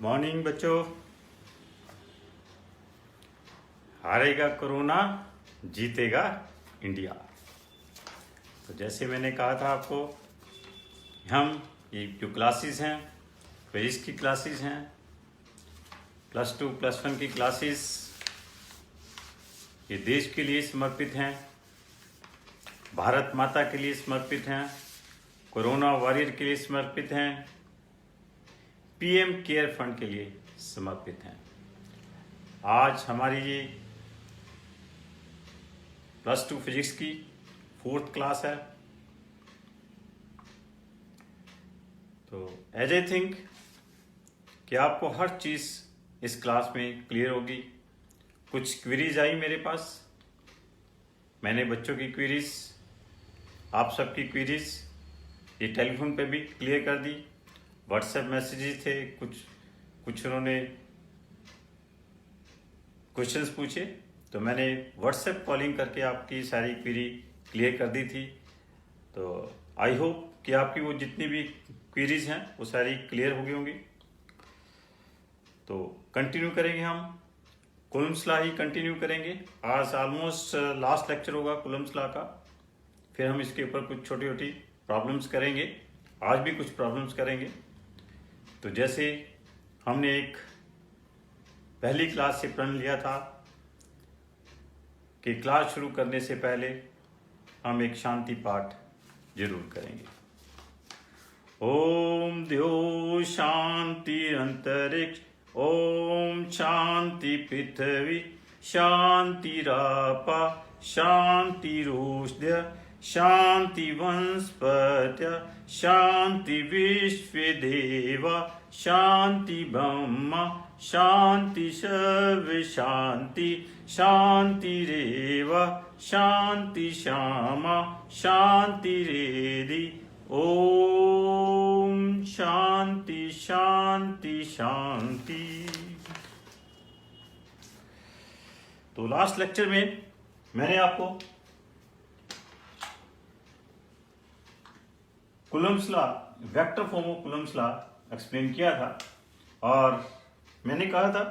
Morning बच्चों। हारेगा corona, जीतेगा इंडिया। तो जैसे मैंने कहा था आपको, हम ये जो क्लासेस हैं, फिजिक्स की क्लासेस हैं, +2 +1 की क्लासेस ये देश के लिए समर्पित हैं, भारत माता के लिए समर्पित हैं, कोरोना वॉरियर के लिए समर्पित हैं, पीएम केयर फंड के लिए समर्पित हैं। आज हमारी ये +2 फिजिक्स की 4th क्लास है। तो एज आई थिंक कि आपको हर चीज़ इस क्लास में क्लियर होगी। कुछ क्वेरीज आई मेरे पास, मैंने बच्चों की क्वेरीज, आप सबकी क्वेरीज ये टेलीफोन पे भी क्लियर कर दी। व्हाट्सएप मैसेजेस थे, कुछ उन्होंने क्वेश्चंस पूछे, तो मैंने व्हाट्सएप कॉलिंग करके आपकी सारी क्वेरी क्लियर कर दी थी। तो आई होप कि आपकी वो जितनी भी क्वेरीज हैं वो सारी क्लियर हो गई होंगी। तो कंटिन्यू करेंगे, हम कूलम्ब्स लॉ ही कंटिन्यू करेंगे। आज ऑलमोस्ट लास्ट लेक्चर होगा कूलम्ब्स लॉ का। फिर हम इसके ऊपर कुछ छोटी छोटी प्रॉब्लम्स करेंगे। आज भी कुछ प्रॉब्लम्स करेंगे। तो जैसे हमने एक पहली क्लास से प्रण लिया था कि क्लास शुरू करने से पहले हम एक शांति पाठ जरूर करेंगे। ओम द्यो शांति अंतरिक्ष, ओम शांति पृथ्वी, शांति रापा, शांति रोषध्य, शांति वनस्पत्य, शांति विश्वदेवा, शांति ब्रह्मा, शांति सर्व शांति, शांति रेव, शांति श्यामा, शांति रेदि। ओम शांति शांति शांति। तो लास्ट लेक्चर में मैंने आपको Coulomb's law, vector form of Coulomb's law explain किया था। और मैंने कहा था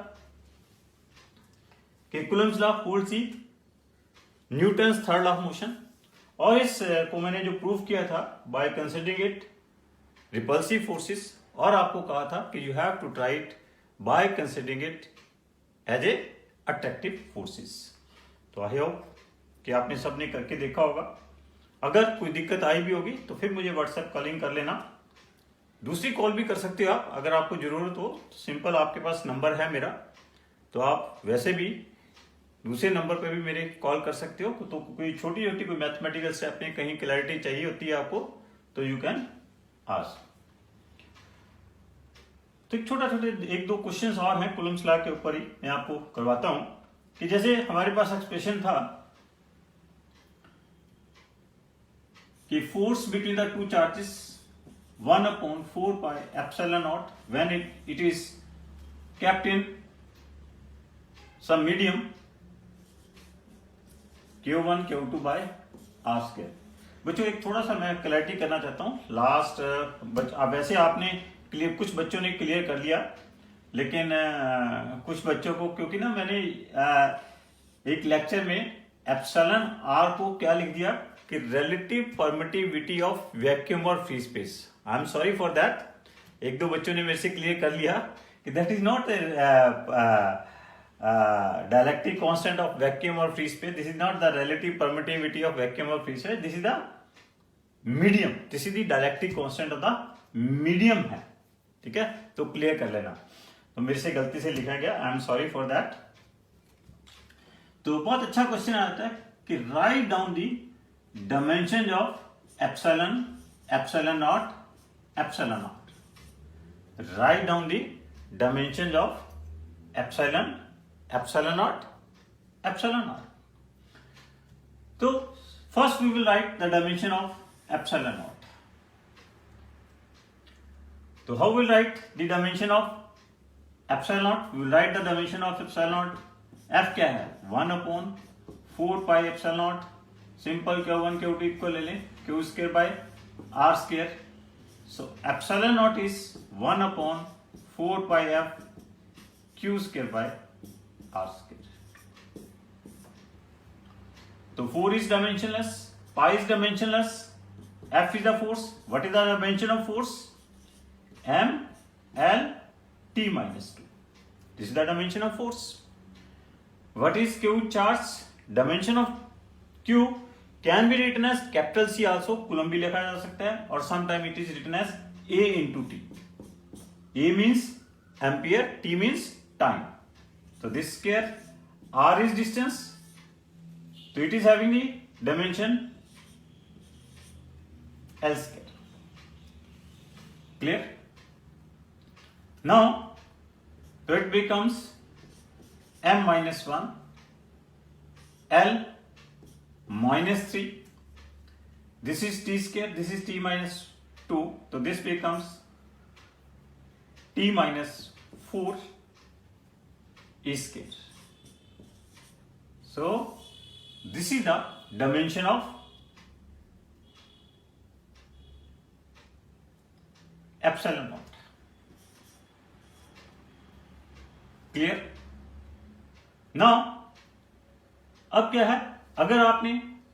कि Coulomb's law holds the Newton's third law of motion. और इस को मैंने जो प्रूव किया था by considering it repulsive forces, और आपको कहा था कि you have to try it by considering it as a attractive forces. तो आई होप कि आपने सबने करके देखा होगा। अगर कोई दिक्कत आई भी होगी तो फिर मुझे व्हाट्सएप कॉलिंग कर लेना। दूसरी कॉल भी कर सकते हो आप, अगर आपको जरूरत हो तो सिंपल आपके पास नंबर है मेरा, तो आप वैसे भी दूसरे नंबर पे भी मेरे कॉल कर सकते हो। तो कोई छोटी छोटी कोई मैथमेटिकल स्टेप में कहीं क्लैरिटी चाहिए होती है आपको, तो यू कैन आस्क। तो एक छोटा छोटे 1-2 क्वेश्चंस और हैं कूलम्ब्स लॉ के ऊपर ही मैं आपको करवाता हूं। कि जैसे हमारे पास एक्सप्रेशन था कि force between the two charges 1/4 pi epsilon naught when it is kept in some medium Q1 Q2 by R square। बच्चों एक थोड़ा सा मैं क्लैरिटी करना चाहता हूँ। लास्ट वैसे आपने कुछ बच्चों ने क्लियर कर लिया, लेकिन कुछ बच्चों को, क्योंकि ना मैंने एक लेक्चर में एप्सिलॉन आर को क्या लिख दिया कि रिलेटिव परमिटिविटी ऑफ वैक्यूम और free space. I am sorry for that. 1-2 बच्चों ने मेरे से क्लियर कर लिया कि that is not dielectric constant of vacuum और free space, this is not the relative permittivity of vacuum और free space, this is the medium, this is the dielectric constant of the medium है। ठीक है, तो clear कर लेना। तो मेरे से गलती से लिखा गया, I am sorry for that. तो बहुत अच्छा क्वेश्चन आता है कि write down the dimension of epsilon, epsilon naught, epsilon naught. Write down the dimension of epsilon, epsilon naught, epsilon naught. तो first we will write the dimension of epsilon naught. तो how will write the dimension of epsilon naught? We will write the dimension of epsilon naught. F क्या है? 1/4 pi epsilon not. Simple Q1 Q2 equal ले लें, Q square by R square. So epsilon naught is 1/4 4 pi f q square by r square. So 4 is dimensionless, pi is dimensionless, f is the force. What is the dimension of force? M L T minus 2. This is the dimension of force. What is q charge? Dimension of q can be written as capital C also, coulomb भी लिखा जा सकता है, और sometime it is written as A into T. A means ampere, T means time. So this square, R is distance, so it is having the dimension L square. Clear? Now, so it becomes m minus 1, L minus 3. This is t square, this is t minus 2. So this becomes t minus 4 e square. So this is the dimension of epsilon naught. Clear? Now, अब क्या है, अगर आपने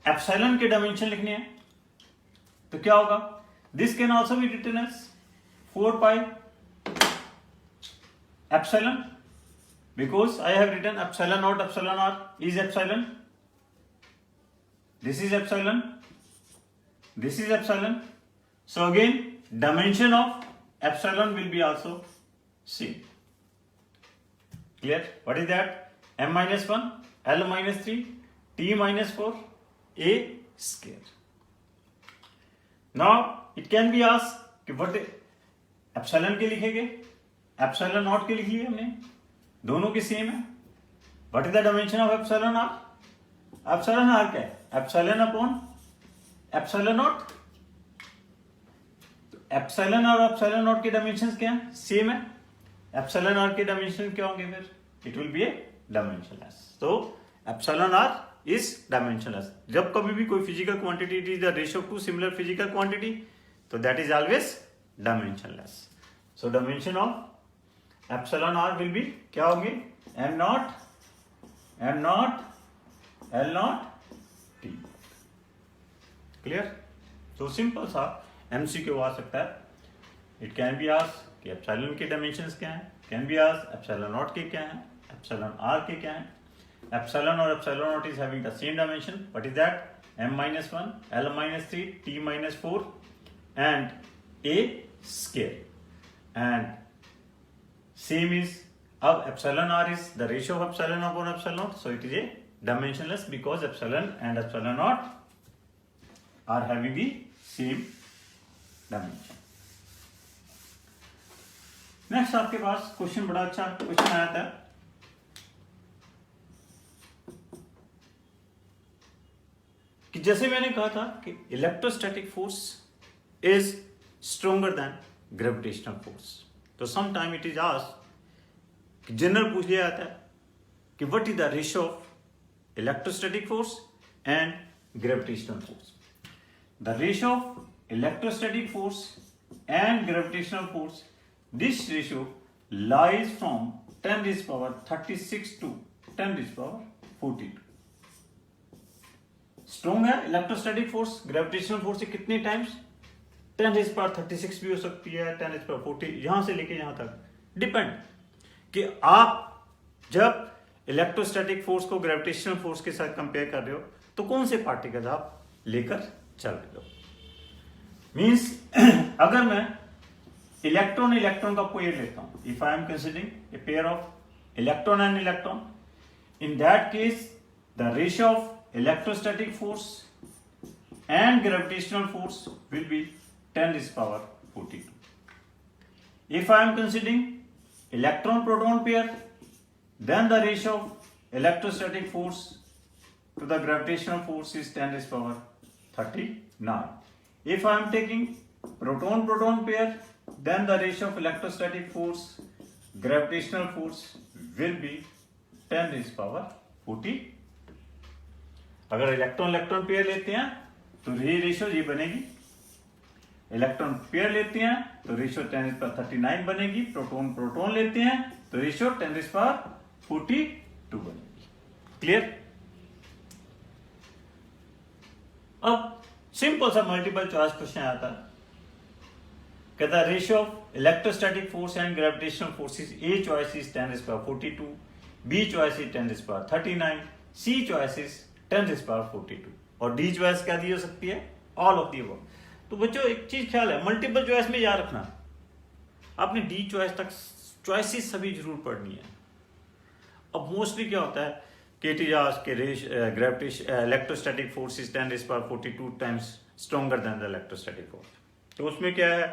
epsilon के dimension लिखने हैं तो क्या होगा? This can also be written as 4 pi epsilon, because I have written epsilon naught epsilon are is epsilon, this is epsilon, this is epsilon. So again dimension of epsilon will be also same. Clear? What is that? M minus 1, L minus 3, T minus 4, A square. Now it can be asked कि what epsilon के लिखेंगे, epsilon naught के लिख लिए हमने, दोनों के same है. What is the dimension of epsilon r? Epsilon r क्या है? Epsilon upon epsilon naught. Epsilon और एप्सिलॉन नॉट के डायमेंशंस क्या हैं? सेम है. एप्सिलॉन आर के डायमेंशन क्या होंगे फिर? It will be a dimensionless. तो एप्सिलॉन आर इज डायमेंशनलेस. जब कभी भी कोई physical quantity it is the ratio to similar physical quantity, तो that is always dimensionless. So dimension of epsilon r will be क्या होंगे? M naught L naught T. Clear? तो simple सा MCQ आ सकता है. इट कैन बी आस्क्ड कि epsilon के डायमेंशंस क्या हैं, can be asked epsilon not के क्या हैं, एप्सिलॉन आर के क्या हैं. एप्सिलॉन और epsilon not is having the same dimension. What is that? m minus 1, L minus 3, T minus 4 and A square. And same is, अब epsilon r is the ratio of epsilon upon epsilon naught, so it is a dimensionless because epsilon and epsilon naught are having the same dimension. Next आपके पास question, बड़ा अच्छा question आया था कि जैसे मैंने कहा था कि electrostatic force is stronger than gravitational force. तो some time it is asked कि जनरल पूछ लिया जाता है कि what is the ratio of electrostatic force and gravitational force. The ratio of electrostatic force and gravitational force, this ratio lies from 10 raised power 36 to 10 raised power 42. Strong है electrostatic force gravitational force से कितने times? 10 raised power 36 भी हो सकती है, 10 raised power 40, यहां से लेके यहां तक डिपेंड कि आप जब इलेक्ट्रोस्टैटिक फोर्स को ग्रेविटेशनल फोर्स के साथ कंपेयर कर रहे हो तो कौन से पार्टिकल्स आप लेकर चल रहे हो. मीन्स अगर मैं इलेक्ट्रॉन का पेयर लेता हूं, if I am considering a pair of electron and electron, in that case the ratio of electrostatic force and gravitational force will be 10 raised power 42. If I am considering electron proton pair, then the ratio of electrostatic force to the gravitational force is 10 raised power 39. If I am taking proton pair, then the ratio of electrostatic force gravitational force will be 10 raised power 40. अगर electron pair लेते हैं तो ये ratio ये बनेगी. Electron pair लेते हैं तो रेशियो 10⁻39 बनेगी, प्रोटॉन प्रोटॉन लेते हैं तो रेशियो 10⁻42 बनेगी। क्लियर? अब सिंपल सा मल्टीपल चॉइस क्वेश्चन आता है, कहता है ratio of electrostatic force and gravitational forces, A choice is 10⁻42, B choice is 10⁻39, C choice is 10⁻42 और डी चॉइस क्या दी हो सकती है? All of the above. तो बच्चों एक चीज ख्याल है, मल्टीपल चॉइस में याद रखना, आपने डी चॉइस तक चॉइसेस सभी जरूर पढ़नी है। अब मोस्टली क्या होता है कि it is asked gravitation electrostatic force is 10⁻42 times stronger than the electrostatic force. तो उसमें क्या है,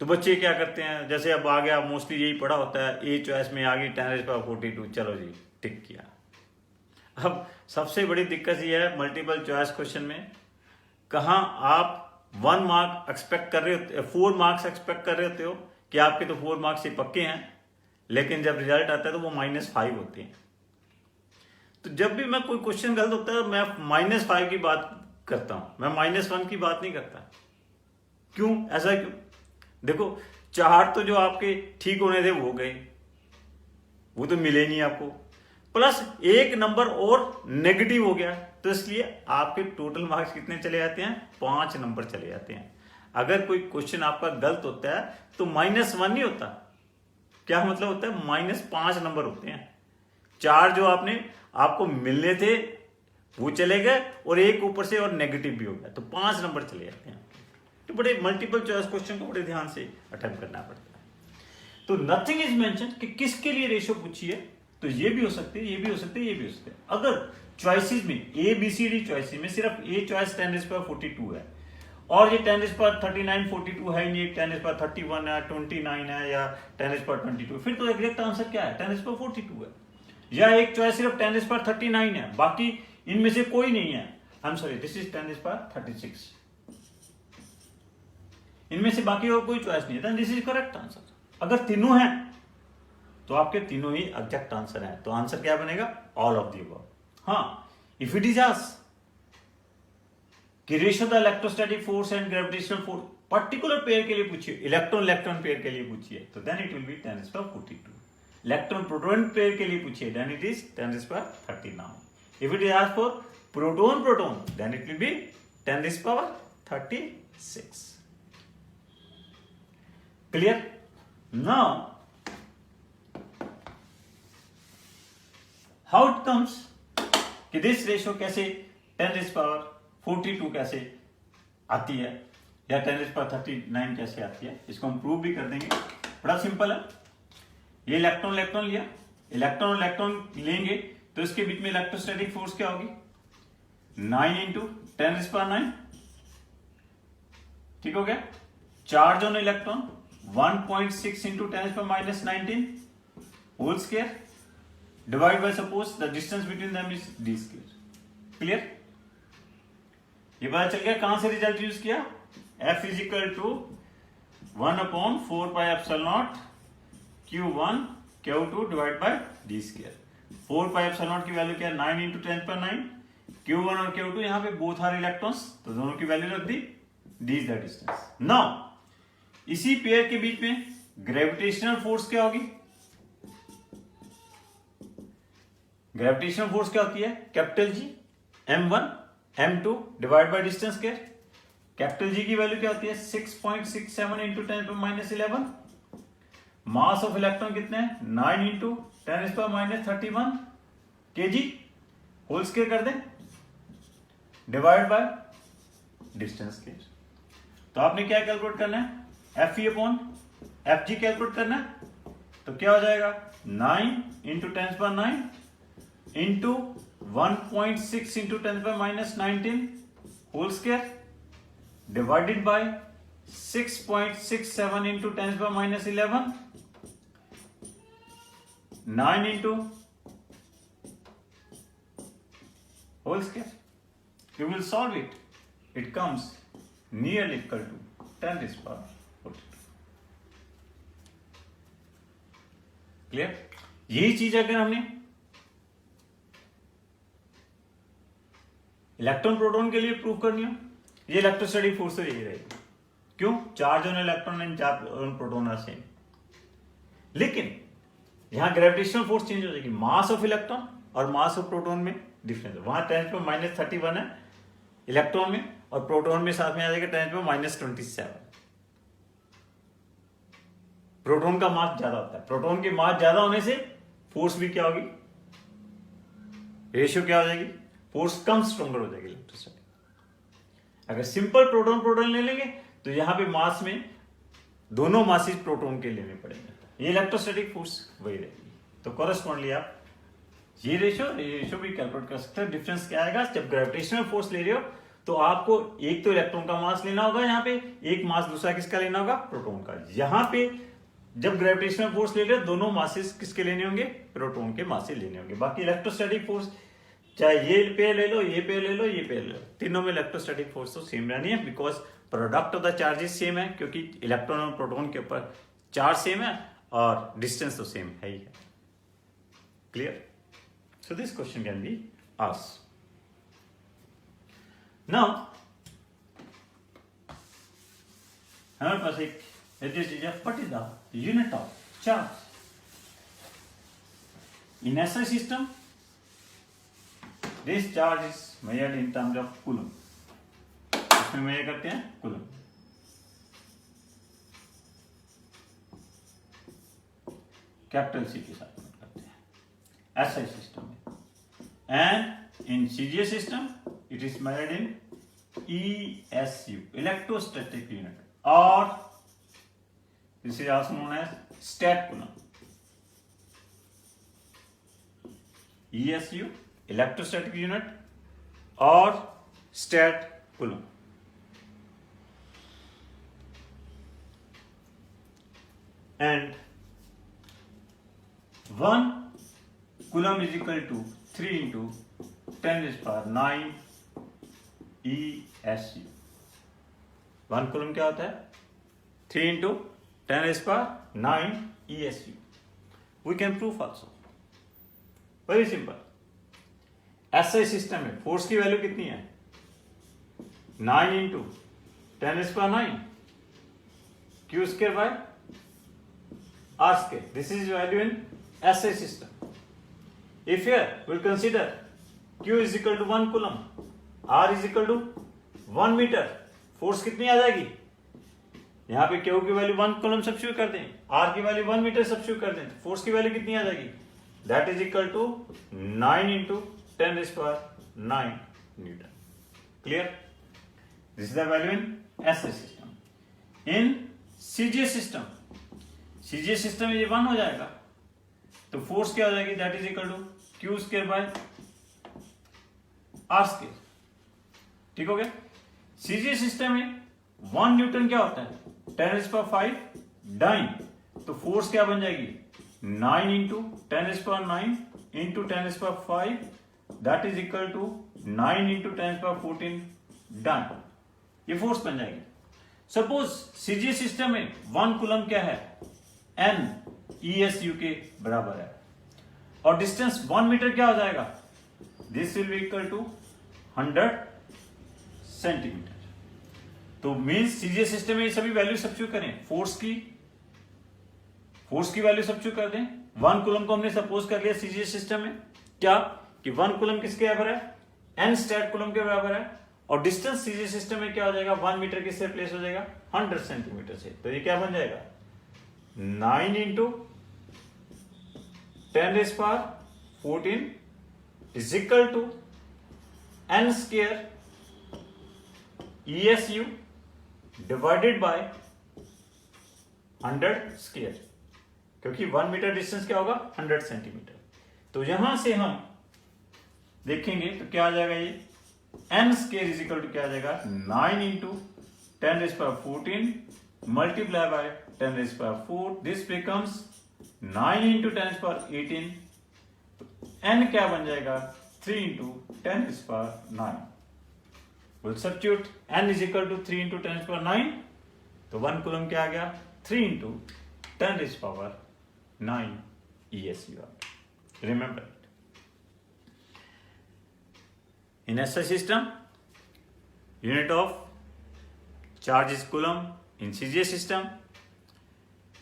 तो बच्चे क्या करते हैं, जैसे अब आ गया, मोस्टली यही पढ़ा होता है, ए चॉइस में आ गई 10⁻42, चलो जी टिक किया। अब सबसे बड़ी दिक्कत ये है मल्टीपल चॉइस क्वेश्चन में, कहाँ आप 1 मार्क एक्सपेक्ट कर रहे होते, 4 मार्क्स एक्सपेक्ट कर रहे होते हो कि आपके तो 4 मार्क्स ही पक्के हैं, लेकिन जब रिजल्ट आता है तो वो -5 होते हैं। तो जब भी मैं कोई क्वेश्चन गलत होता है मैं -5 की बात करता हूं, मैं -1 की बात नहीं करता। क्यों? ऐसा क्यों? देखो 4 तो जो आपके ठीक होने थे वो गए, वो तो मिले नहीं आपको, प्लस 1 नंबर और नेगेटिव हो गया, तो इसलिए आपके टोटल मार्क्स कितने चले जाते हैं? 5 नंबर चले जाते हैं। अगर कोई क्वेश्चन आपका गलत होता है तो -1 नहीं होता, क्या मतलब होता है? -5 नंबर होते हैं। 4 जो आपको मिलने थे वो चले गए और 1 ऊपर से और नेगेटिव भी हो गया, तो 5 नंबर चले जाते हैं। तो बड़े मल्टीपल चॉइस क्वेश्चन को बड़े ध्यान से अटेम्प्ट करना पड़ता है। तो नथिंग इज मेंशन कि किसके लिए रेशियो पूछी है, तो ये भी हो सकते हैं, ये भी हो सकते हैं, ये भी हो सकते हैं। अगर चॉइसेस में A B C D choices में सिर्फ ए चॉइस 10⁻42 है और ये 10⁻39 42 है नहीं, 10⁻31 है, 29 है या 10⁻22, फिर तो एग्जैक्ट आंसर क्या है? 10⁻42 है। या एक चॉइस सिर्फ 10⁻39 है, बाकी इनमें से कोई नहीं है, आई एम सॉरी दिस इज 10⁻36, इनमें से बाकी और कोई चॉइस नहीं है, दिस इज करेक्ट आंसर। अगर तीनों हैं तो आपके तीनों ही एग्जैक्ट आंसर हैं, तो आंसर क्या बनेगा? All of the above. हाँ, इफ इट इज आस्क्ड कि ratio the electrostatic force and gravitational force particular pair के लिए पूछिए, इलेक्ट्रॉन इलेक्ट्रॉन पेयर के लिए पूछिए, तो then it will be 10⁻42। Electron proton pair के लिए पूछिए, then it is 10⁻39। If it is asked for proton proton, then it will be 10⁻36। Clear? Now how it comes कि दिस रेशियो कैसे 10⁻42 कैसे आती है या 10⁻39 कैसे आती है, इसको हम प्रूव भी कर देंगे। बड़ा सिंपल है, ये इलेक्ट्रॉन इलेक्ट्रॉन लिया, इलेक्ट्रॉन इलेक्ट्रॉन लेंगे तो इसके बीच में इलेक्ट्रोस्टैटिक फोर्स क्या होगी? 9 × 10⁻9, ठीक हो गया। Charge on electron 1.6 × 10⁻−19 whole square divide by suppose the distance between them is d square. Clear? ये पता चल गया कहां से रिजल्ट यूज किया? F is equal to 1/4πε0 Q1 Q2 divide by d square. 4πε0 की वैल्यू क्या है? 9 × 10⁻9। Q1 और Q2 यहां पे बोथ आर इलेक्ट्रॉन्स, तो दोनों की वैल्यू रख दी, d is the distance. Now इसी पेयर के बीच में ग्रेविटेशनल फोर्स क्या होगी? ग्रेविटेशनल फोर्स क्या होती है? Capital G m1 m2 divide by distance square. Capital G की वैल्यू क्या होती है? 6.67 × 10⁻11। मास ऑफ इलेक्ट्रॉन कितने हैं? 9 × 10⁻31 kg होल स्क्वायर कर दें डिवाइड बाय डिस्टेंस स्क्वायर। तो आपने क्या कैलकुलेट करना है? FE/FG कैलकुलेट करना है, तो क्या हो जाएगा? 9 × 10⁻9 into 1.6 × 10⁻19 whole square divided by 6.67 × 10⁻11 9 into whole square. You will solve it. It comes nearly equal to 10⁻42. Clear? यही चीज अगर हमने इलेक्ट्रॉन प्रोटॉन के लिए प्रूव करनी हो ये इलेक्ट्रोस्टैटिक फोर्स तो यही रहेगी। क्यों? Charge on electron and charge on proton are same. लेकिन यहां ग्रेविटेशनल फोर्स चेंज हो जाएगी, मास ऑफ इलेक्ट्रॉन और मास ऑफ प्रोटॉन में डिफरेंस है। वहां 10⁻31 है इलेक्ट्रॉन में, और प्रोटॉन में साथ में आ जाएगा 10⁻27। प्रोटॉन का मास ज्यादा होता है, प्रोटॉन के मास ज्यादा होने से फोर्स भी क्या होगी, रेशियो क्या हो जाएगी, फोर्स कम स्ट्रॉन्गर हो जाएगी इलेक्ट्रोस्टैटिक। अगर सिंपल प्रोटॉन प्रोटॉन ले लेंगे तो यहां पे मास में दोनों मासेस प्रोटॉन के लेने पड़ेंगे, ये इलेक्ट्रोस्टैटिक फोर्स वही रहेगी। तो कॉरेस्पॉन्डली आप ये रेशियो भी कैलकुलेट कर सकते हैं। डिफरेंस क्या आएगा, जब ग्रेविटेशनल फोर्स ले रहे हो तो आपको एक तो इलेक्ट्रॉन का मास लेना होगा, यहाँ पे एक मास दूसरा किसका लेना होगा, प्रोटॉन का। यहाँ पे जब ग्रेविटेशनल फोर्स ले रहे हो दोनों मासेस किसके लेने होंगे, प्रोटॉन के मास से लेने होंगे। बाकी इलेक्ट्रोस्टैटिक फोर्स चाहे ये पेयर ले लो, ये पेयर ले लो, ये पेयर ले लो, तीनों में इलेक्ट्रोस्टैटिक फोर्स तो सेम रहनी है, because product of the charges same है, क्योंकि इलेक्ट्रॉन और प्रोटॉन के ऊपर चार्ज सेम है और डिस्टेंस तो सेम है ही है। Clear? So this question can be asked. Now हमारे पास एक what is the unit of charge in SI system? This charge is measured in terms of coulomb. इसमें मेजर करते हैं कूलम। कैपिटल C के साथ करते हैं SI सिस्टम में। And in CGS system it is measured in ESU, electrostatic unit, or this is also known as stat coulomb. ESU, electrostatic unit, or stat coulomb. And 1 coulomb is equal to 3 into 10⁹ ESU। 1 coulomb क्या होता है, 3 into 10⁹ ESU। We can prove also, very simple। SI system में force की value कितनी है, 9 into 10⁹ Q² by R²। This is value in SI system। If here we'll consider Q is equal to 1 coulomb, R is equal to 1 metre, force कितनी आ जाएगी, यहां पे Q की वैल्यू 1 कूलम सब्स्टिट्यूट कर दें, R की वैल्यू 1 मीटर सब्स्टिट्यूट कर दें, तो फोर्स की वैल्यू कितनी आ जाएगी, that is equal to 9 into 10⁹ न्यूटन। Clear? This is the value in SI system. In CGS system, CGS system में ये 1 हो जाएगा, तो फोर्स क्या हो जाएगी, that is equal to Q² by R²। ठीक हो गया? CGS सिस्टम में 1 न्यूटन क्या होता है, 10⁵ डाइन, तो फोर्स क्या बन जाएगी, 9 into 10⁹ into 10⁵, that is equal to 9 into 10⁴ dyne, ये फोर्स बन जाएगी। सपोज CGS सिस्टम में 1 कूलम क्या है, N ESU के बराबर है, और डिस्टेंस 1 मीटर क्या हो जाएगा, this will be equal to 100 centimetre. तो मीन्स CGS सिस्टम में ये सभी वैल्यू सब्स्टिट्यूट करें, फोर्स की वैल्यू सब्स्टिट्यूट कर दें। 1 कूलम को हमने सपोज कर लिया CGS सिस्टम में क्या, कि 1 कूलम किसके बराबर है, N स्टैट कूलम के बराबर है, और डिस्टेंस CGS सिस्टम में क्या हो जाएगा, 1 मीटर किससे प्लेस हो जाएगा, 100 सेंटीमीटर से। तो ये क्या बन जाएगा, 9 into 10⁻14 is equal to N² ESU divided by 100², क्योंकि 1 मीटर डिस्टेंस क्या होगा, 100 सेंटीमीटर। तो यहां से हम देखेंगे तो क्या आ जाएगा, ये N² इज इक्वल टू क्या आ जाएगा, 9 into 10⁻14 multiply by 10⁻4, this becomes 9 into 10⁻18, N क्या बन जाएगा, 3 into 10⁹ will substitute N is equal to 3 into 10⁹, तो 1 कूलम क्या आ गया, 3 into 10⁹ ESU। Remember it. In SI system unit of charge is coulomb in CGS system.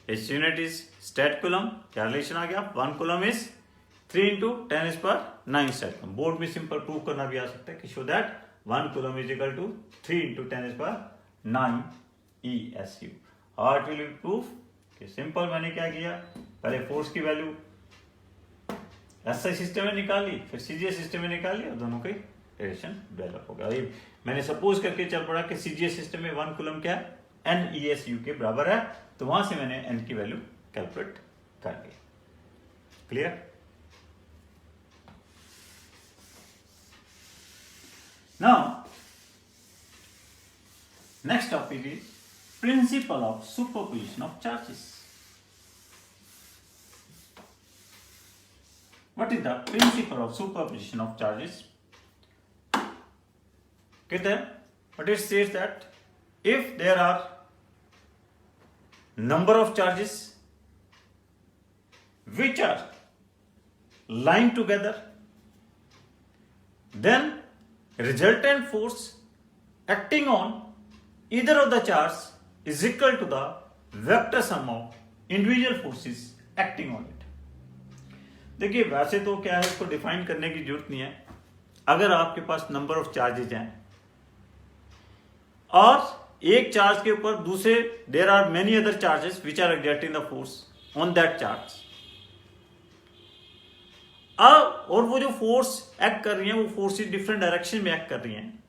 Its unit is stat coulomb. क्या relation आ गया? 1 coulomb is 3 into 10⁻⁹ stat coulomb. Board में simple prove करना भी आ सकता है कि show that 1 coulomb is equal to 3 into 10⁻⁹ ESU. How it will be proof? कि simple मैंने क्या किया, पहले फोर्स की वैल्यू SI सिस्टम में निकाली, फिर CGS सिस्टम में निकाली और दोनों की रिलेशन डेवलप हो गया। मैंने सपोज करके चल पड़ा कि CGS सिस्टम में 1 कूलम क्या है, NESU के बराबर है, तो वहां से मैंने N की वैल्यू कैलकुलेट कर ली। Clear? Now next topic is principle of superposition of charges. What is the principle of superposition of charges? But it says that if there are number of charges which are lying together, then resultant force acting on either of the charges is equal to the vector sum of individual forces acting on it. देखिए वैसे तो क्या है, इसको define करने की जरूरत नहीं है। अगर आपके पास नंबर ऑफ चार्जेज हैं और एक चार्ज के ऊपर दूसरे there are many other charges which are exerting the force on that charge, अब और वो जो फोर्स एक्ट कर रही हैं वो फोर्स डिफरेंट डायरेक्शन में एक्ट कर रही हैं।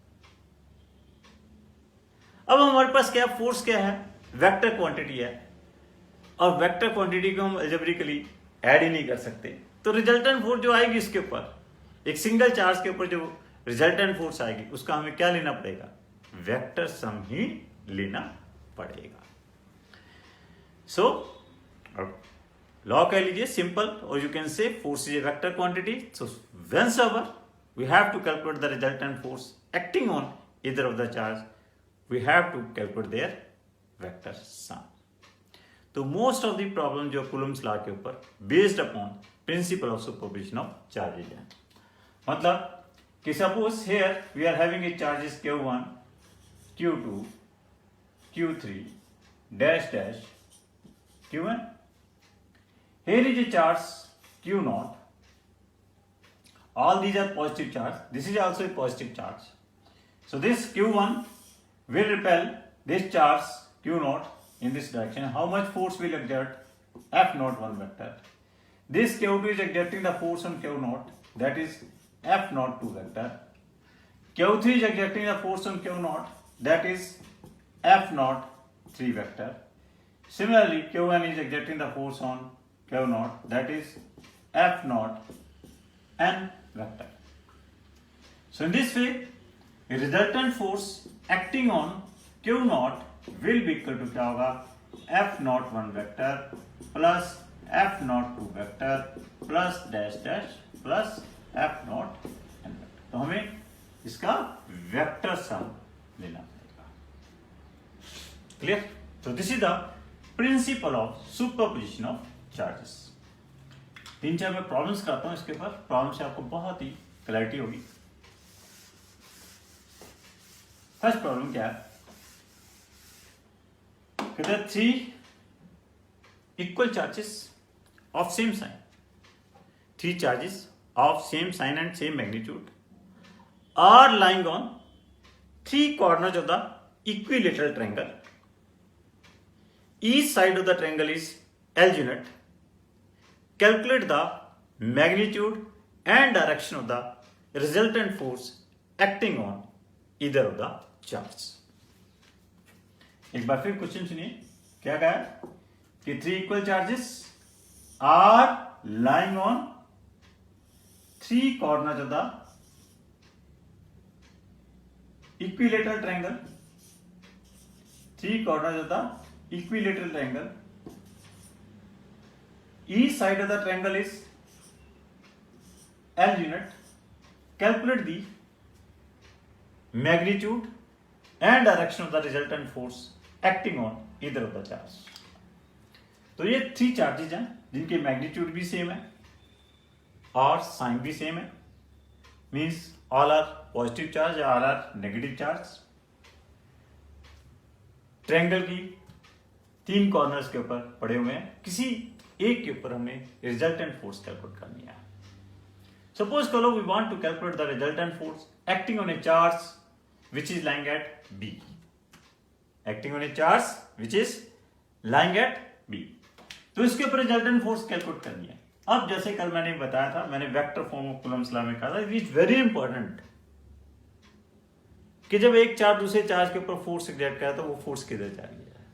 अब हमारे पास क्या फोर्स क्या है, वेक्टर क्वांटिटी है, और वेक्टर क्वांटिटी को हम अलजेब्रिकली ऐड ही नहीं कर सकते, तो रिजल्टेंट फोर्स जो आएगी इसके ऊपर, एक सिंगल चार्ज के ऊपर जो रिजल्टेंट फोर्स आएगी उसका हमें क्या लेना पड़ेगा, वेक्टर सम ही लेना पड़ेगा। सो लॉ कह लीजिए सिंपल, और you can say force is a vector quantity, so whenever we have to calculate the resultant force acting on either of the charge, we have to calculate their vector sum. तो most of the problem जो Coulomb's law के ऊपर based upon principle of superposition of charges है। मतलब कि suppose here we are having a charges Q1, Q2, Q3 dash dash Q1, here is a charge Q0, all these are positive charge, this is also a positive charge, so this Q1 will repel this charge Q0 in this direction. How much force will exert? F01 vector. This Q2 is exerting the force on Q0, that is F02 vector. Q3 is exerting the force on Q0, that is F03 vector. Similarly, Q1 is exerting the force on Q0, that is F0n vector. So in this way, the resultant force acting on Q0 will be equal to क्या होगा, F01 vector plus F02 vector plus dash dash plus F0n vector। तो हमें इसका vector sum लेना पड़ेगा। Clear? तो this is the principal of superposition of charges. 3-4 मैं problems कराता हूं इसके ऊपर, प्रॉब्लम से आपको बहुत ही क्लैरिटी होगी। फर्स्ट प्रॉब्लम क्या है, कहते हैं 3 equal charges of same sign, 3 charges of same sign and same magnitude are lying on 3 corners of the equilateral triangle. Each side of the triangle is L unit. Calculate the magnitude and direction of the resultant force acting on either of the charges. एक बार फिर question सुनिए, क्या कहा है कि 3 equal charges are lying on 3 corners of the equilateral triangle. 3 corners of the equilateral triangle. Each side of the triangle is L unit. Calculate the magnitude and direction of the resultant force acting on either of the charge. तो ये 3 charges हैं जिनके magnitude भी same है और sign भी same है, means all are positive charge, all are negative charge. Triangle की 3 कॉर्नर्स के ऊपर पड़े हुए हैं, किसी एक के ऊपर हमें रिजल्टेंट फोर्स कैलकुलेट करनी है। सपोज करो we want to calculate the resultant force acting on a charge which is lying at B. Acting on a charge which is lying at B. तो इसके ऊपर रिजल्टेंट फोर्स कैलकुलेट करनी है। अब जैसे कल मैंने बताया था, मैंने vector form of Coulomb's law में कहा था, इट इज वेरी इंपॉर्टेंट कि जब एक चार्ज दूसरे चार्ज के ऊपर फोर्स एक्सर्ट करा तो वो फोर्स किधर जा रही है।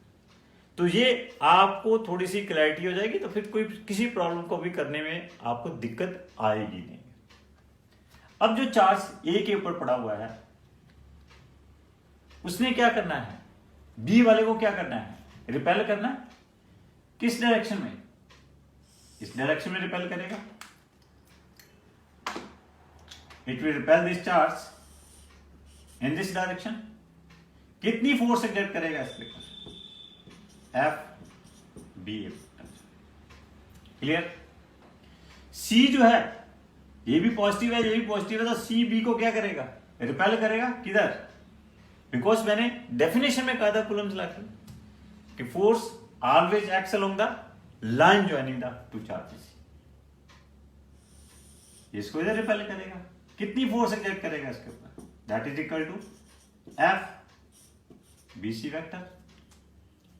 तो ये आपको थोड़ी सी क्लैरिटी हो जाएगी, तो फिर कोई किसी प्रॉब्लम को भी करने में आपको दिक्कत आएगी नहीं। अब जो चार्ज ए के ऊपर पड़ा हुआ है उसने क्या करना है, बी वाले को क्या करना है, रिपेल करना है। किस डायरेक्शन में, इस डायरेक्शन में रिपेल करेगा। It will repel this charge in this direction. कितनी फोर्स एक्सर्ट करेगा इस पर, एफ बी। क्लियर। सी जो है ये भी पॉजिटिव है, ये भी पॉजिटिव है, तो सी बी को क्या करेगा, रिपेल करेगा। किधर, बिकॉज मैंने डेफिनेशन में कहा था कूलम्ब्स लॉ कि force always acts along the line joining the two charges. इसको इधर रिपेल करेगा। कितनी फोर्स एक्सर्ट करेगा इसके ऊपर, that is equal to F B C vector.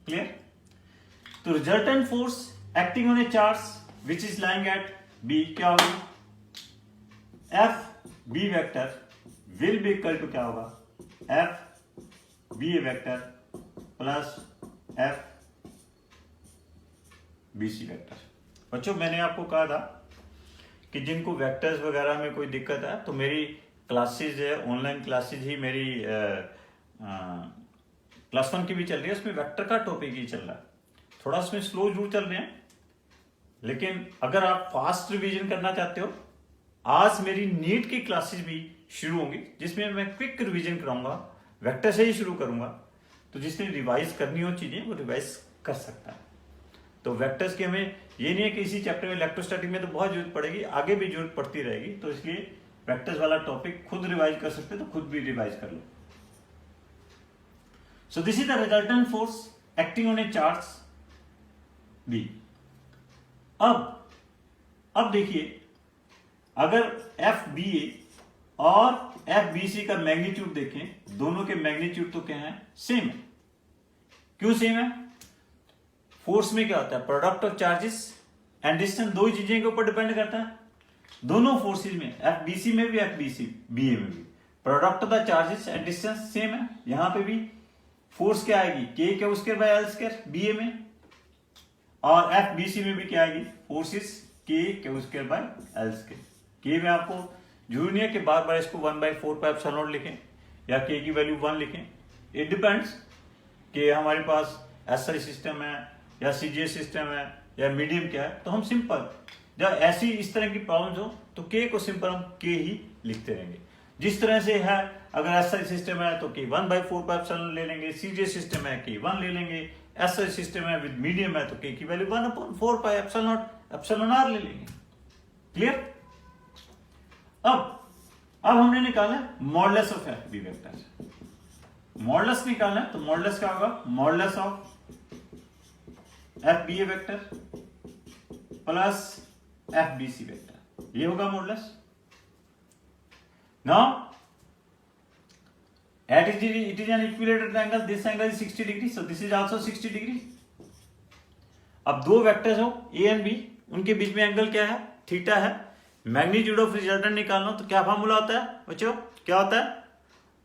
Clear. तो resultant force acting on a charge which is lying at B क्या होगी, F B vector will be equal to क्या होगा, F B A vector plus F B C vector. बच्चों मैंने आपको कहा था कि जिनको वेक्टर्स वगैरह में कोई दिक्कत है तो मेरी क्लासेज है, ऑनलाइन क्लासेज ही मेरी क्लास 1 की भी चल रही है, उसमें वेक्टर का टॉपिक ही चल रहा है। थोड़ा उसमें स्लो जरूर चल रहे हैं, लेकिन अगर आप फास्ट रिवीजन करना चाहते हो, आज मेरी नीट की क्लासेज भी शुरू होंगी जिसमें मैं क्विक रिवीजन कराऊंगा, वेक्टर से ही शुरू करूंगा। तो जिसने रिवाइज करनी हो चीजें वो रिवाइज कर सकता है। तो वेक्टर्स की हमें ये नहीं है कि इसी चैप्टर में इलेक्ट्रोस्टैटिक में तो बहुत जरूरत पड़ेगी, आगे भी जरूरत पड़ती रहेगी, तो इसलिए वेक्टर्स वाला टॉपिक खुद रिवाइज कर सकते हो तो खुद भी रिवाइज कर लो। So this is the resultant force acting on a charge B. अब देखिए, अगर एफ बी ए और एफ बी सी का मैग्नीट्यूड देखें, दोनों के मैग्नीट्यूड तो क्या है, सेम है। क्यों सेम है, फोर्स में क्या होता है, product of charges and distance, दो ही चीजें के ऊपर डिपेंड करता है। दोनों फोर्सेज में, एफ बी सी में भी F B C B A में भी, product of the charges and distance same है। यहां पे भी फोर्स क्या आएगी, k q square by L square B A में, और एफ बी सी में भी क्या आएगी, फोर्सेस के q square by L square. के में आपको जरूरी नहीं है कि बार बार इसको 1/4 पाई एप्सिलॉन नॉट लिखें या के की वैल्यू 1 लिखें। इट डिपेंड्स कि हमारे पास एसआई सिस्टम है या सीजीएस सिस्टम है या मीडियम क्या है, तो हम सिंपल जब ऐसी इस तरह की प्रॉब्लम्स हो तो के को सिंपल हम के ही लिखते रहेंगे। जिस तरह से है, अगर एसआई सिस्टम है तो के 1/4 पाई एप्सिलॉन ले लेंगे, सीजीएस सिस्टम है के 1 ले लेंगे, एसआई सिस्टम है विद मीडियम है तो के की वैल्यू 1/4 पाई एप्सिलॉन आर ले लेंगे। क्लियर। अब हमने निकाला modulus of F B vector. Modulus निकालना है तो मॉडुलस क्या होगा, modulus of F B A vector plus F B C vector, ये होगा modulus. Now it is an equilateral angle, this angle is 60 degree, so this is also 60 degree। अब दो vectors हो ए एंड बी, उनके बीच में angle क्या है, theta है। मैग्नीट्यूड ऑफ रिजल्टेंट निकालना तो क्या फॉर्मूला होता है बच्चों, क्या होता है,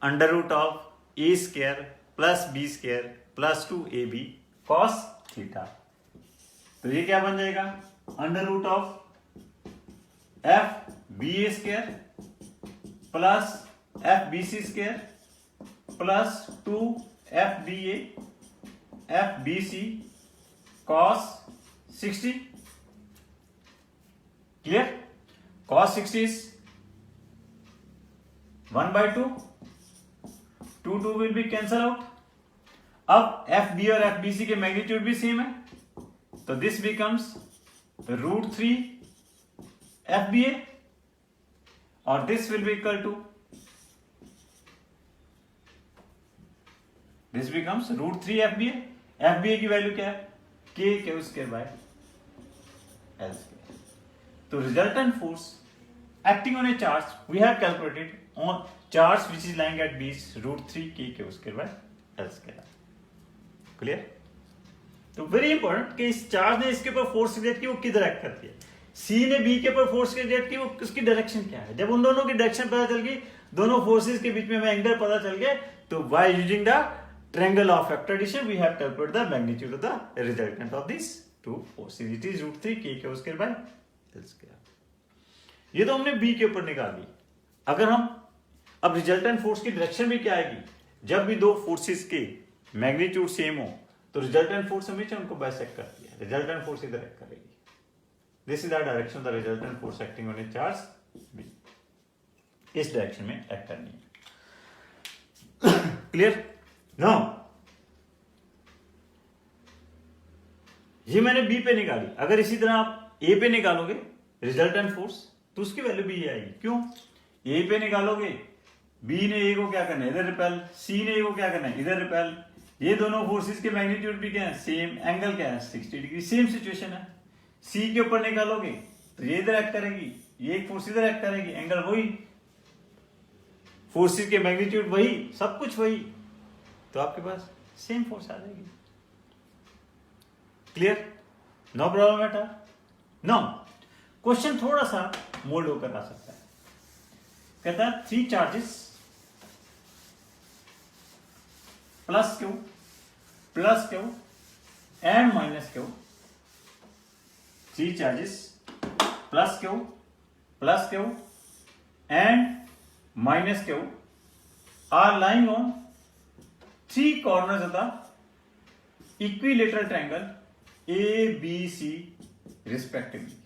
under root of A square plus B square plus 2ab cos theta. तो ये क्या बन जाएगा, under root of F B A square plus F B C square plus 2 F B C cos 60। Clear. cos 60 is 1/2, 2 will be cancel out। अब एफ बी और एफ बी सी के मैग्नीट्यूड भी सेम है, तो this becomes √3 F B A और this will be equal to this becomes √3 FBA की वैल्यू क्या है, k² बाय L²। तो resultant force acting on a charge we have calculated on charge which is lying at B is √3 k² by L²। Clear? तो very important कि इस charge ने इसके ऊपर फोर्स क्रिएट की, वो किधर एक्ट करती है। सी ने बी के ऊपर फोर्स क्रिएट की, वो उसकी डायरेक्शन क्या है। जब उन दोनों की डायरेक्शन पता चल गई, दोनों फोर्सेस के बीच में एंगल पता चल गया, तो by using the triangle of vector addition we have calculated the magnitude of the resultant of this two forces, it is √3 k² by L²। ये तो हमने बी के ऊपर निकाल ली। अगर हम अब रिजल्टेंट फोर्स की डायरेक्शन भी क्या आएगी, जब भी दो फोर्सेस के मैग्नीट्यूड सेम हो तो रिजल्टेंट फोर्स हमेशा उनको बाइसेक्ट करती है, रिजल्टेंट फोर्स इधर एक्ट करेगी। This is the direction of the resultant force acting on a charge B, इस डायरेक्शन में एक्ट करनी है। क्लियर? नाउ ये मैंने बी पे निकाली, अगर इसी तरह आप ए पे निकालोगे रिजल्टेंट फोर्स तो उसकी वैल्यू भी ये आएगी। क्यों? ए पे निकालोगे, बी ने ए को क्या करना है, इधर रिपेल, सी ने ए को क्या करना है, इधर रिपेल। ये दोनों फोर्सेस के मैग्नीट्यूड भी क्या है, सेम, एंगल क्या है 60 डिग्री, सेम सिचुएशन है। सी के ऊपर निकालोगे तो ये इधर एक्ट करेगी, ये एक फोर्स इधर एक्ट करेगी, एंगल वही, फोर्सेस के मैग्नीट्यूड वही, सब कुछ वही, तो आपके पास सेम फोर्स आ जाएगी। Clear? No problem at all. Now question थोड़ा सा मोल्ड होकर आ सकता है। कहता है 3 charges plus Q and minus Q, 3 charges plus Q and minus Q R lying on 3 corners of the equilateral triangle ABC respectively,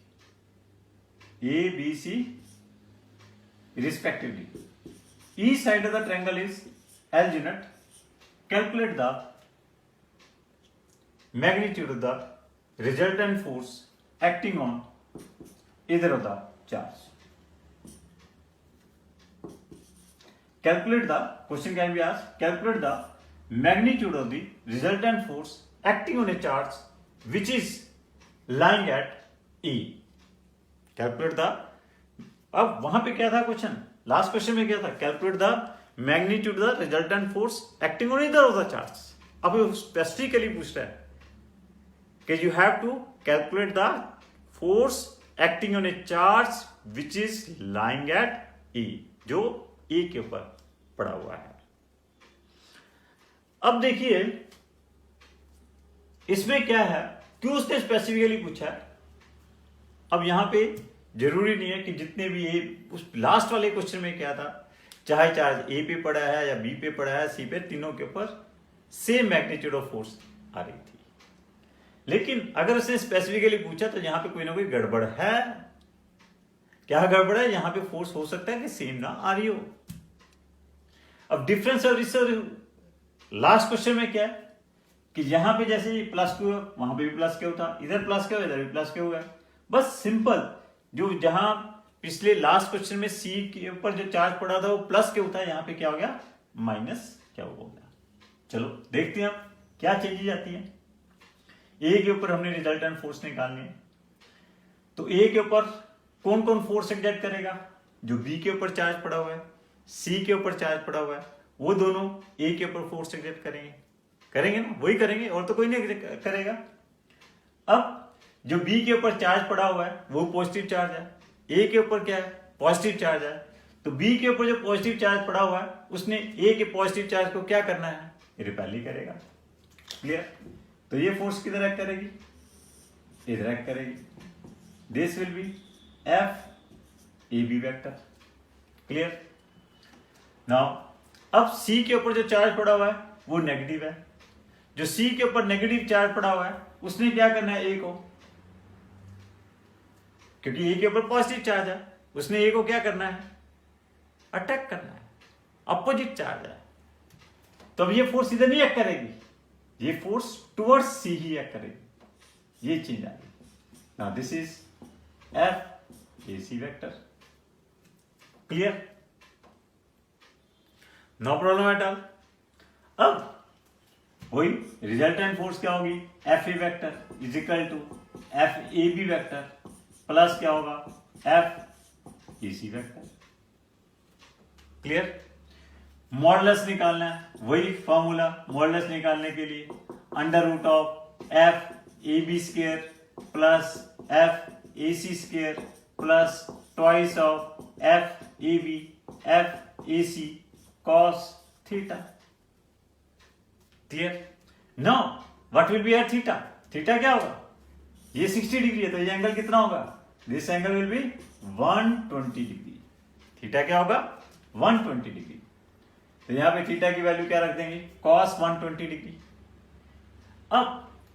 ABC respectively. Each side of the triangle is L unit. Calculate the magnitude of the resultant force acting on either of the charge. Calculate the, question can be asked, calculate the magnitude of the resultant force acting on a charge which is lying at E. Calculate the, अब वहां पे क्या था question, last question में क्या था, calculate the magnitude the resultant force acting on either of the charge. अब specifically पूछ रहा है कि you have to calculate the force acting on a charge which is lying at E, जो A के ऊपर पड़ा हुआ है। अब देखिए इसमें क्या है, क्यों उसने स्पेसिफिकली पूछा है। अब यहां पे जरूरी नहीं है कि जितने भी ए, उस लास्ट वाले क्वेश्चन में क्या था, चाहे चार्ज ए पे पड़ा है या बी पे पड़ा है, सी पे, तीनों के ऊपर सेम मैग्नीट्यूड ऑफ फोर्स आ रही थी। लेकिन अगर उसने स्पेसिफिकली पूछा तो यहां पे कोई ना कोई गड़बड़ है। क्या गड़बड़ है? यहां पे फोर्स हो सकता है कि सेम ना आ रही हो। अब डिफरेंस और इससे लास्ट क्वेश्चन में क्या है कि यहां पे जैसे प्लस क्यू है, वहां पे भी प्लस क्यू था, इधर प्लस क्यू, इधर भी प्लस क्यू है। बस सिंपल, जो जहां पिछले लास्ट क्वेश्चन में सी के ऊपर जो चार्ज पड़ा था वो प्लस क्यू था, यहां पे क्या हो गया, माइनस क्या हो गया। चलो देखते हैं अब क्या चेंजेस आती है। ए के ऊपर हमने रिजल्टेंट फोर्स निकालनी है, तो ए के ऊपर कौन कौन फोर्स एक्ट करेगा, जो बी के ऊपर चार्ज पड़ा हुआ है, सी के ऊपर चार्ज पड़ा हुआ है, वो दोनों ए के ऊपर फोर्स एक्ट करेंगे ना, वही करेंगे और तो कोई नहीं करेगा। अब जो बी के ऊपर चार्ज पड़ा हुआ है वो पॉजिटिव चार्ज है, ए के ऊपर क्या है, पॉजिटिव चार्ज है, तो बी के ऊपर जो पॉजिटिव चार्ज पड़ा हुआ है उसने ए के पॉजिटिव चार्ज को क्या करना है, रिपेल ही करेगा। क्लियर? तो ये फोर्स किधर एक्ट करेगी, इधर एक्ट करेगी। This will be F A B vector. Clear? Now अब सी के ऊपर जो चार्ज पड़ा हुआ है वो नेगेटिव है, जो सी के ऊपर नेगेटिव चार्ज पड़ा हुआ है उसने क्या करना है, ए को, क्योंकि ए के ऊपर पॉजिटिव चार्ज है, उसने ए को क्या करना है, अटैक करना है, अपोजिट चार्ज है। तो अब ये फोर्स इधर नहीं एक्ट करेगी, ये फोर्स टुवर्ड्स सी ही एक्ट करेगी। ये चीज आ गई। Now this is F A C vector. Clear? No problem at all. अब वही रिजल्टेंट फोर्स क्या होगी, F A vector is equal to F A B vector plus क्या होगा, F A C vector. Clear. Modulus निकालना है, वही formula modulus निकालने के लिए under root of F A B square plus F A C square plus twice of F A B F A C cos theta. Clear. Now what will be at theta, theta क्या होगा, ये 60 degree है तो ये angle कितना होगा, this angle will be 120 degree. Theta क्या होगा, 120 डिग्री। तो यहां पे थीटा की वैल्यू क्या रख देंगे, cos 120 डिग्री। अब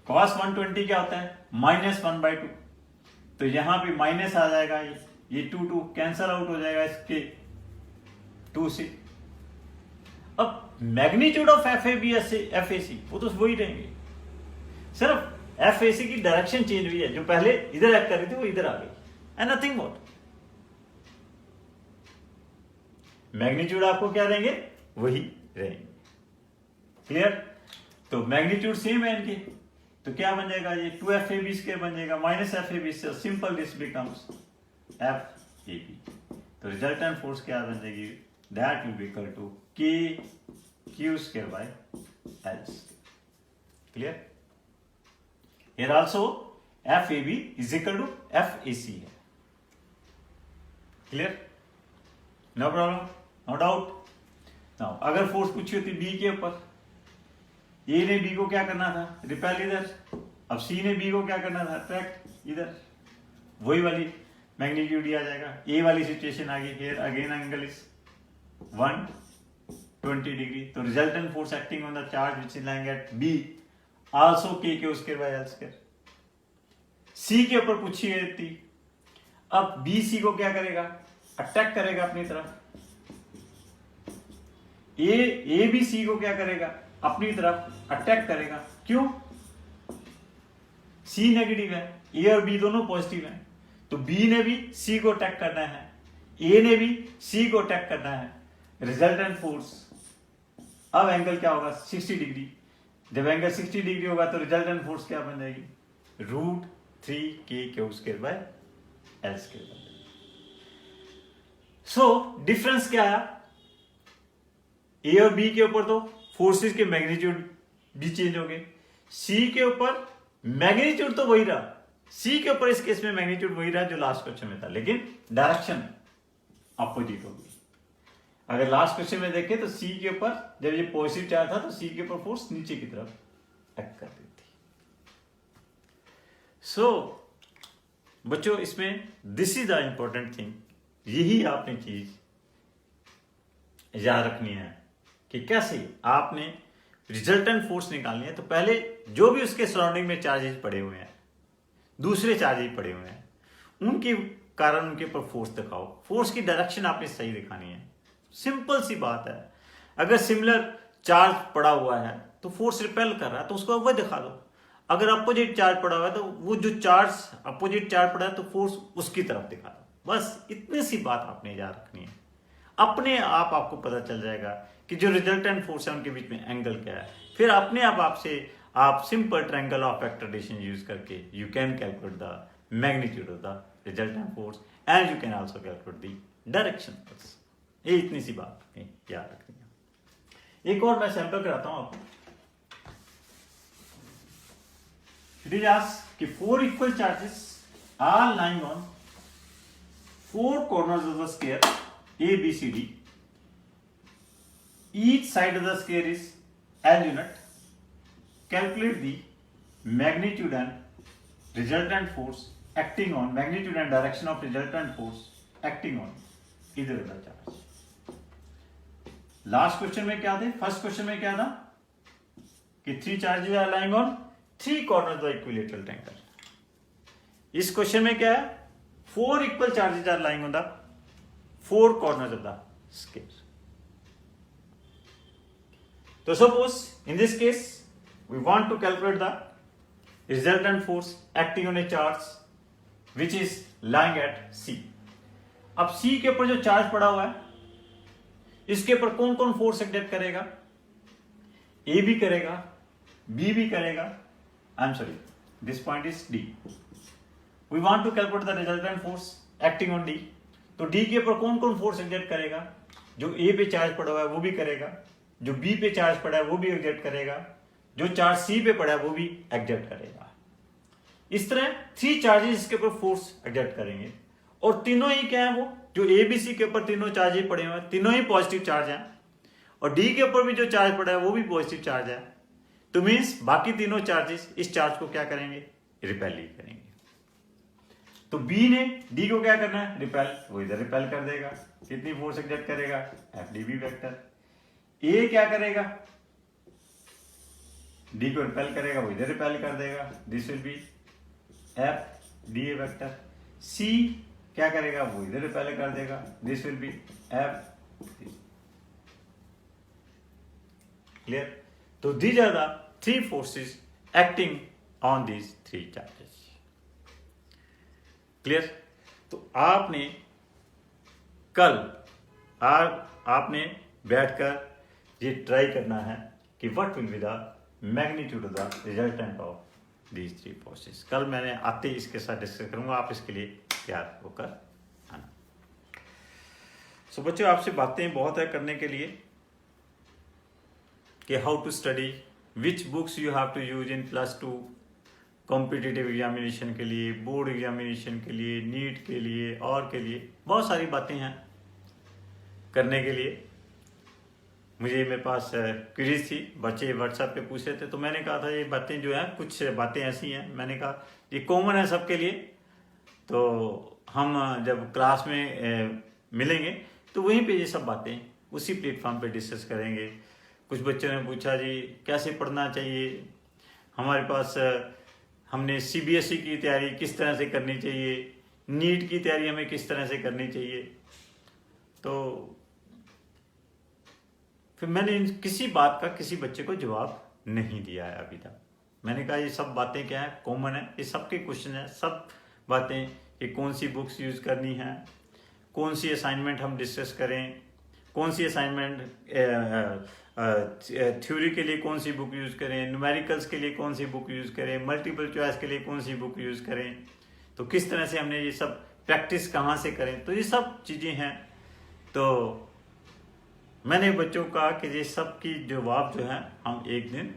cos 120 क्या होता है, -1/2, तो यहां पे माइनस आ जाएगा, ये 2 कैंसल आउट हो जाएगा इसके 2 से। अब magnitude of F A B F A C वो तो वही रहेंगे, सिर्फ एफ ए सी की डायरेक्शन चेंज हुई है, जो पहले इधर एक्ट कर रही थी वो इधर आ गई, एंड नथिंग मोर। मैग्नीट्यूड आपको क्या रहेंगे, वही रहेंगे। क्लियर। तो मैग्नीट्यूड सेम है इनके, तो क्या बन जाएगा, ये 2FAB स्क्वायर बन जाएगा माइनस FAB से सिंपल दिस बिकम्स FAB। तो रिजल्टेंट फोर्स क्या बन जाएगी, that will be equal to KQ square by L। Clear. Here also FAB is equal to FAC है। Clear, no problem, no doubt. Now अगर force पूछी होती B के ऊपर, ए ने बी को क्या करना था, रिपेल इधर, अब सी ने बी को क्या करना था, अट्रैक्ट इधर, वही वाली मैग्नीट्यूड आ जाएगा। ए वाली सिचुएशन आ गई, here again angle is 120 degree. तो resultant force acting on the charge which is lying at B also k square by L square. C के ऊपर पूछी थी, अब बी सी को क्या करेगा, अटैक करेगा अपनी तरफ। ए बी सी को क्या करेगा, अपनी तरफ अटैक करेगा। क्यों, सी नेगेटिव है, ए और बी दोनों पॉजिटिव हैं, तो बी ने भी सी को अटैक करना है, ए ने भी सी को अटैक करना है। रिजल्टेंट फोर्स, अब एंगल क्या होगा, 60 डिग्री। जब एंगल 60 डिग्री होगा तो रिजल्टेंट फोर्स क्या बन जाएगी, √3KQ square by L square. So difference क्या है, ए और बी के ऊपर तो फोर्सेस के मैग्नीट्यूड भी चेंज हो गए, सी के ऊपर मैग्नीट्यूड तो वही रहा, सी के ऊपर इस केस में मैग्नीट्यूड वही रहा जो लास्ट क्वेश्चन में था, लेकिन डायरेक्शन अपोजिट होगी। अगर लास्ट क्वेश्चन में देखें तो सी के ऊपर जब ये पॉजिटिव चार्ज था तो सी के ऊपर फोर्स नीचे की तरफ एक्ट करती थी। सो बच्चों, इसमें this is the important thing, यही आपने चीज याद रखनी है कि कैसे आपने रिजल्टेंट फोर्स निकालनी है। तो पहले जो भी उसके सराउंडिंग में चार्जेस पड़े हुए हैं, दूसरे चार्जेस पड़े हुए हैं, उनके कारण उनके ऊपर फोर्स दिखाओ। फोर्स की डायरेक्शन आपने सही दिखानी है, सिंपल सी बात है। अगर सिमिलर चार्ज पड़ा हुआ है तो फोर्स रिपेल कर रहा है तो उसको वह दिखा दो। अगर अपोजिट चार्ज पड़ा हुआ है तो वो जो चार्ज अपोजिट चार्ज पड़ा है तो फोर्स उसकी तरफ दिखा दो। बस इतनी सी बात आपने याद रखनी है, अपने आप आपको पता चल जाएगा कि जो रिजल्टेंट फोर्स है उनके बीच में एंगल क्या है। फिर अपने आप आपसे आप simple triangle of vector use करके you can calculate the magnitude of the resultant force and you can also calculate the direction force. ये इतनी सी बात याद रखनी है। एक और मैं सैंपल कराता हूं आपको। इट इज आस्क्ड कि 4 equal charges are lying on 4 corners of the sphere A, B, C, D. Each side of the sphere is L unit. Calculate the magnitude and resultant force acting on magnitude and direction of resultant force acting on either of the charge. Last question में क्या थे, first question में क्या था कि 3 charges are lying on 3 corners of the equilateral triangle। इस question में क्या है, 4 equal charges are lying on the 4 corners of the sphere। So suppose in this case we want to calculate the resultant force acting on a charge which is lying at C। अब C के ऊपर जो charge पड़ा हुआ है इसके ऊपर कौन कौन फोर्स एक्ट करेगा, A भी करेगा, बी भी करेगा, I am sorry, this point is D. We want to calculate the resultant force acting on D. तो डी के ऊपर कौन कौन फोर्स एग्जर्ट करेगा? जो ए पे चार्ज पड़ा हुआ है वो भी करेगा, जो बी पे चार्ज पड़ा है वो भी एग्जर्ट करेगा, जो चार्ज सी पे पड़ा है वो भी एग्जर्ट करेगा। इस तरह 3 चार्जेस इसके ऊपर फोर्स एग्जर्ट करेंगे, और तीनों ही क्या है, वो जो ए बी सी के ऊपर तीनों चार्ज पड़े हुए हैं, तीनों ही पॉजिटिव चार्ज हैं, और डी के ऊपर भी जो चार्ज पड़ा है वो भी पॉजिटिव चार्ज है। तो मीन्स बाकी तीनों चार्जेस इस चार्ज को क्या करेंगे? रिपेल ही करेंगे। तो बी ने डी को क्या करना है? रिपेल, वो इधर रिपेल कर देगा। कितनी फोर्स एग्जर्ट करेगा? F D B vector. A क्या करेगा? डी को रिपेल करेगा, वो इधर रिपेल कर देगा, this will be F D A vector. C क्या करेगा? वो इधर रिपेल कर देगा, this will be F. Clear? तो these are the 3 forces acting on these 3 charges. Clear? तो आपने कल आपने बैठकर ये ट्राई करना है कि what will be the magnitude of the resultant of these 3 forces. कल मैंने आते ही इसके साथ डिस्कस करूंगा, आप इसके लिए तैयार होकर आना। सो बच्चों, आपसे बातें बहुत है करने के लिए कि how to study, which books you have to use in +2 competitive examination के लिए, बोर्ड एग्जामिनेशन के लिए, नीट के लिए और के लिए बहुत सारी बातें हैं करने के लिए। मुझे मेरे पास क्विज थी, बच्चे व्हाट्सएप पे पूछ रहे थे, तो मैंने कहा था ये बातें जो हैं, कुछ बातें ऐसी हैं, मैंने कहा ये कॉमन है सबके लिए, तो हम जब क्लास में मिलेंगे तो वहीं पे ये सब बातें उसी प्लेटफॉर्म पे डिस्कस करेंगे। कुछ बच्चों ने पूछा जी कैसे पढ़ना चाहिए, हमारे पास हमने सीबीएसई की तैयारी किस तरह से करनी चाहिए, नीट की तैयारी हमें किस तरह से करनी चाहिए। तो फिर मैंने किसी बात का किसी बच्चे को जवाब नहीं दिया है अभी तक। मैंने कहा ये सब बातें क्या है, कॉमन है, ये सबके क्वेश्चन है, सब बातें कि कौन सी बुक्स यूज करनी है, कौन सी असाइनमेंट हम डिस्कस करें, कौन सी असाइनमेंट थ्योरी के लिए कौन सी बुक यूज करें, न्यूमेरिकल्स के लिए कौन सी बुक यूज करें, मल्टीपल चॉइस के लिए कौन सी बुक यूज करें, तो किस तरह से हमने ये सब प्रैक्टिस कहाँ से करें, तो ये सब चीज़ें हैं। तो मैंने बच्चों को कहा कि ये सब की जवाब जो है हम एक दिन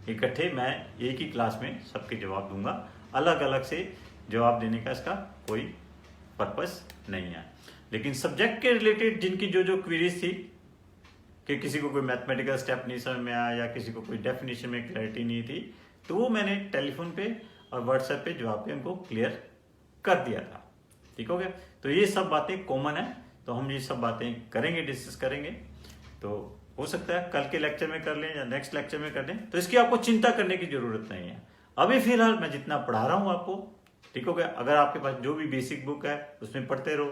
इकट्ठे, मैं एक ही क्लास में सबके जवाब दूंगा, अलग अलग से जवाब देने का इसका कोई पर्पस नहीं है। लेकिन सब्जेक्ट के रिलेटेड जिनकी जो जो क्वेरीज थी कि किसी को कोई मैथमेटिकल स्टेप नहीं समझ में आया या किसी को कोई डेफिनेशन में क्लैरिटी नहीं थी, तो वो मैंने टेलीफोन पे और व्हाट्सएप पे जवाब पे उनको क्लियर कर दिया था। ठीक हो गया? तो ये सब बातें कॉमन है, तो हम ये सब बातें करेंगे, डिस्कस करेंगे। तो हो सकता है कल के लेक्चर में कर लें या नेक्स्ट लेक्चर में कर लें, तो इसकी आपको चिंता करने की जरूरत नहीं है। अभी फिलहाल मैं जितना पढ़ा रहा हूँ आपको, ठीक हो गया? अगर आपके पास जो भी बेसिक बुक है उसमें पढ़ते रहो,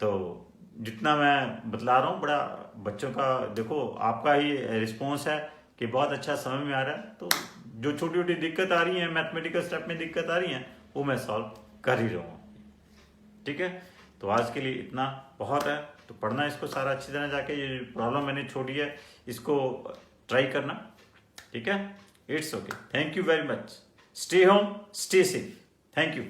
तो जितना मैं बतला रहा हूँ बड़ा बच्चों का देखो आपका ही रिस्पॉन्स है कि बहुत अच्छा समझ में आ रहा है। तो जो छोटी छोटी दिक्कत आ रही है, मैथमेटिकल स्टेप में दिक्कत आ रही है, वो मैं सॉल्व कर ही रहा हूँ। ठीक है? तो आज के लिए इतना बहुत है, तो पढ़ना इसको सारा अच्छी तरह जाके, ये प्रॉब्लम मैंने छोड़ी है इसको ट्राई करना। ठीक है? It's okay, thank you very much, stay home, stay safe, thank you.